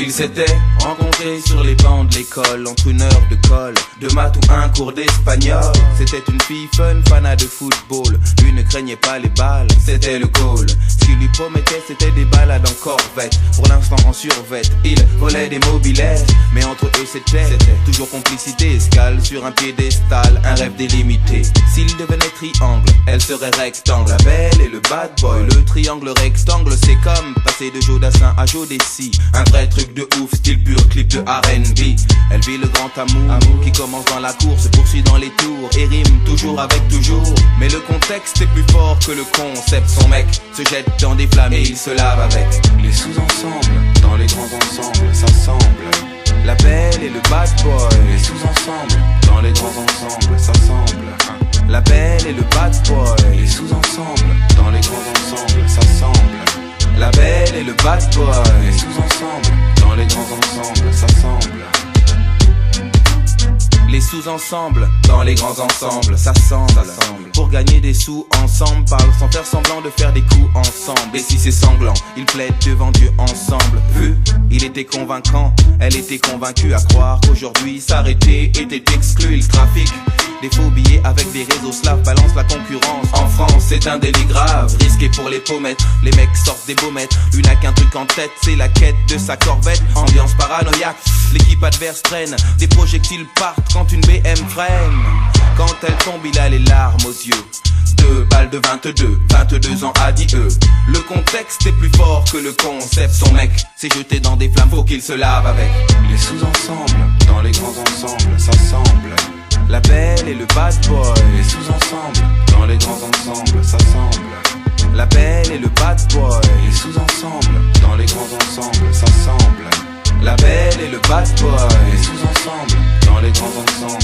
Ils s'étaient rencontrés sur les bancs de l'école, entre une heure de colle, de maths ou un cours d'espagnol. C'était une fille fun, fanat de football. Lui ne craignait pas les balles, c'était le goal. Ce qu'il lui promettait, c'était des balades en corvette. Pour l'instant en survette, il volait des mobilettes. Mais entre eux c'était toujours complicité. Escale sur un piédestal, un rêve délimité. S'il devenait triangle, elle serait rectangle. La belle et le bad boy, le triangle rectangle. C'est comme passer de Jodassin à Jodeci. Un vrai truc de ouf, style pur, clip de R&B. Elle vit le grand amour qui commence dans la cour, se poursuit dans les tours et rime toujours avec toujours. Mais le contexte est plus fort que le concept. Son mec se jette dans des flammes et il se lave avec. Les sous-ensembles, dans les grands ensembles, s'assemblent. La belle et le bad boy. Les sous-ensembles, dans les grands ensembles, s'assemblent. La belle et le bad boy. Les sous-ensembles, dans les grands ensembles, s'assemblent. La belle et le bad boy. Les sous-ensembles, dans les grands ensembles, s'assemblent. Les sous-ensembles, dans les grands ensembles, s'assemblent. Pour gagner des sous ensemble, parlent sans faire semblant de faire des coups ensemble. Et si c'est sanglant, ils plaident devant Dieu ensemble. Vu, il était convaincant, elle était convaincue à croire qu'aujourd'hui s'arrêter était exclu. Il trafic des faux billets avec des réseaux slaves, balance la concurrence. En France, c'est un délit grave, risqué pour les pommettes. Les mecs sortent des baumettes, lui n'a qu'un truc en tête, c'est la quête de sa corvette. Ambiance paranoïaque, l'équipe adverse traîne, des projectiles partent quand une BM freine. Quand elle tombe, il a les larmes aux yeux. 2 balles de 22 ans adieu. Le contexte est plus fort que le concept. Son mec s'est jeté dans des flammes, faut qu'il se lave avec. Les sous-ensembles, dans les grands ensembles, s'assemblent. La belle et le bad boy. Les sous-ensembles, dans les grands ensembles, s'assemblent. La belle et le bad boy. Les sous-ensembles, dans les grands ensembles, s'assemblent. La belle et le bad boy. Les sous-ensembles, dans les grands ensembles,